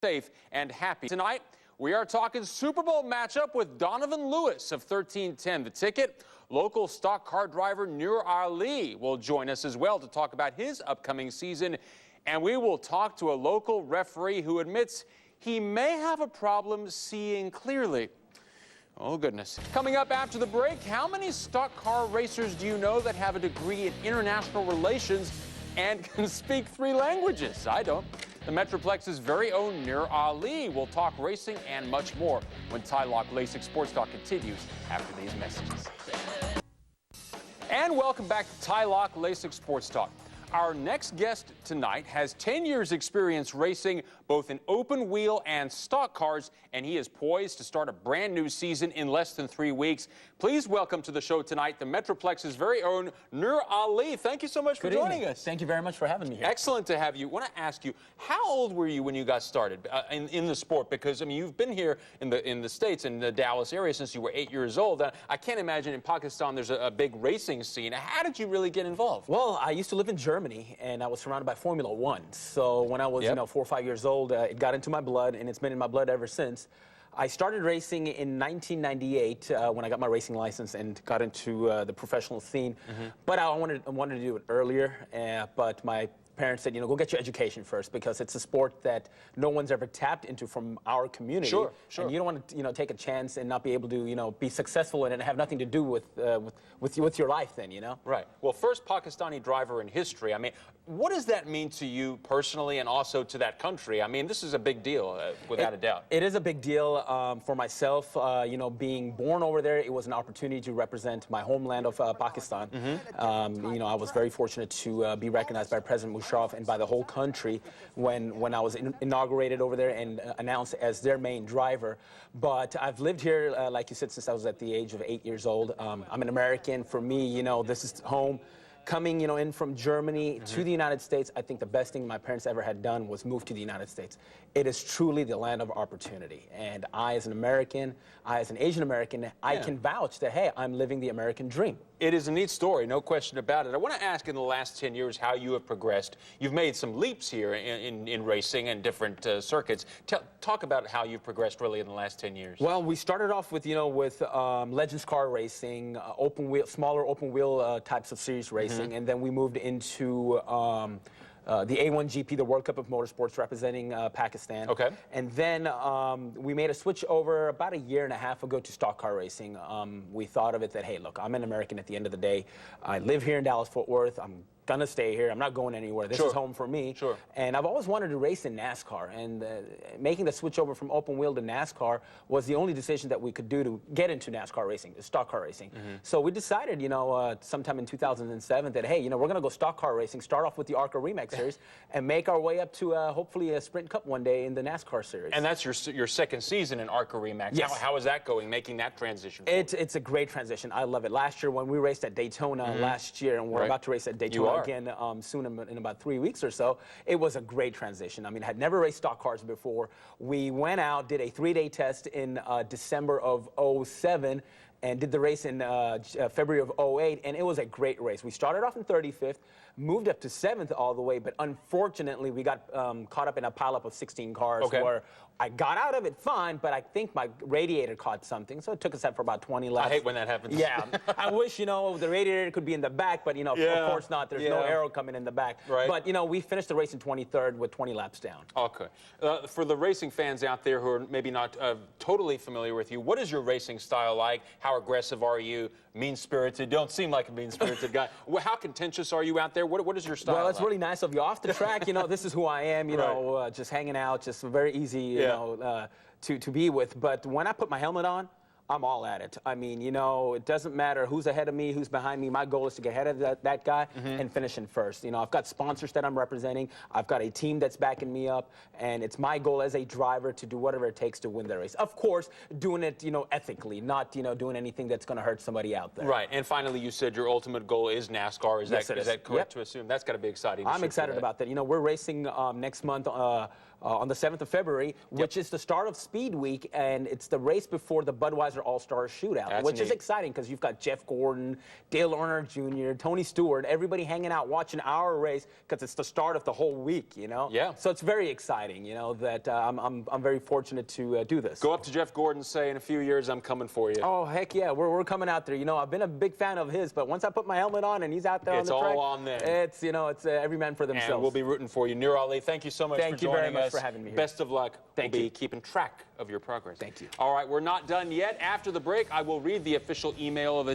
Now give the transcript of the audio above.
safe and happy. Tonight, we are talking Super Bowl matchup with Donovan Lewis of 1310 The Ticket. Local stock car driver Nur Ali will join us as well to talk about his upcoming season. And we will talk to a local referee who admits he may have a problem seeing clearly. Oh, goodness. Coming up after the break, how many stock car racers do you know that have a degree in international relations and can speak 3 languages? I don't. The Metroplex's very own Nur Ali will talk racing and much more when Ty Lock LASIK Sports Talk continues after these messages. And welcome back to Ty Lock LASIK Sports Talk. Our next guest tonight has 10 years experience racing both in open wheel and stock cars, and he is poised to start a brand new season in less than 3 weeks. Please welcome to the show tonight the Metroplex's very own Nur Ali. Thank you so much for joining us. Thank you very much for having me here. Excellent to have you. I want to ask you, how old were you when you got started in the sport? Because I mean, you've been here in the States, in the Dallas area, since you were 8 years old. I can't imagine in Pakistan there's a big racing scene. How did you really get involved? Well, I used to live in Germany, and I was surrounded by Formula One. So when I was, 4 or 5 years old, it got into my blood, and it's been in my blood ever since. I started racing in 1998 when I got my racing license and got into the professional scene. But I wanted to do it earlier, but my parents said, go get your education first, because it's a sport that no one's ever tapped into from our community. Sure. And you don't want to, take a chance and not be able to, be successful in it and have nothing to do with your life then, Right. Well, first Pakistani driver in history. I mean, what does that mean to you personally and also to that country? I mean, this is a big deal, without a doubt. It is a big deal for myself. Being born over there, it was an opportunity to represent my homeland of Pakistan. I was very fortunate to be recognized by President Musharraf and by the whole country when I was inaugurated over there and announced as their main driver. But I've lived here, like you said, since I was at the age of 8 years old. I'm an American. For me, this is home. Coming, in from Germany to the United States, I think the best thing my parents ever had done was move to the United States. It is truly the land of opportunity. And I, as an American, I, as an Asian American, I can vouch that, hey, I'm living the American dream. It is a neat story, no question about it. I want to ask, in the last 10 years, how you have progressed. You've made some leaps here in racing and different circuits. Talk about how you've progressed really in the last 10 years. Well, we started off with, with Legends car racing, open wheel, smaller open wheel types of series racing, and then we moved into the A1GP, the World Cup of Motorsports, representing Pakistan. Okay. And then we made a switch over about a year and a half ago to stock car racing. We thought of it that, hey, look, I'm an American at the end of the day. I live here in Dallas-Fort Worth. I'm gonna stay here. I'm not going anywhere. This is home for me. Sure. And I've always wanted to race in NASCAR, and making the switch over from open wheel to NASCAR was the only decision that we could do to get into NASCAR racing, stock car racing. So we decided, sometime in 2007 that, hey, we're gonna go stock car racing, start off with the ARCA Remix Series, and make our way up to hopefully a Sprint Cup one day in the NASCAR Series. And that's your second season in ARCA Remix. Yes. How is that going, making that transition? It's a great transition. I love it. Last year, when we raced at Daytona last year, and we're about to race at Daytona again soon in about 3 weeks or so, it was a great transition. I mean, I had never raced stock cars before. We went out, did a 3-day test in December of '07, and did the race in February of '08, and it was a great race. We started off in 35th, moved up to 7th all the way, but unfortunately we got caught up in a pileup of 16 cars where I got out of it fine, but I think my radiator caught something, so it took us out for about 20 laps. I hate when that happens. Yeah, I wish, the radiator could be in the back, but, of course not. There's no arrow coming in the back. Right. But, we finished the race in 23rd with 20 laps down. Okay. For the racing fans out there who are maybe not totally familiar with you, what is your racing style like? How aggressive are you? Mean-spirited? Don't seem like a mean-spirited guy. How contentious are you out there? What is your style Well, it's like? really nice of you. Off the track, this is who I am, just hanging out, just very easy, to be with. But when I put my helmet on, I'm all at it. I mean, it doesn't matter who's ahead of me, who's behind me. My goal is to get ahead of that guy and finish in first. I've got sponsors that I'm representing. I've got a team that's backing me up, and it's my goal as a driver to do whatever it takes to win the race. Of course, doing it, ethically, not, doing anything that's going to hurt somebody out there. Right. And finally, you said your ultimate goal is NASCAR. Is that correct to assume? That's got to be exciting. I'm excited about that. We're racing next month on the 7th of February, which is the start of Speed Week, and it's the race before the Budweiser All-Star Shootout, which is exciting because you've got Jeff Gordon, Dale Earnhardt Jr., Tony Stewart, everybody hanging out watching our race because it's the start of the whole week, you know? Yeah. So it's very exciting, you know, that I'm very fortunate to do this. Go up to Jeff Gordon and say, in a few years, I'm coming for you. Oh, heck yeah, we're coming out there. You know, I've been a big fan of his, but once I put my helmet on and he's out there on the track, it's all on them. It's, you know, it's every man for themselves. And we'll be rooting for you. Nur Ali, thank you so much for joining us. Thank you very much for having me here. Best of luck. Thank we'll you. be keeping track of your progress. Thank you. All right, we're not done yet. After the break, I will read the official email of the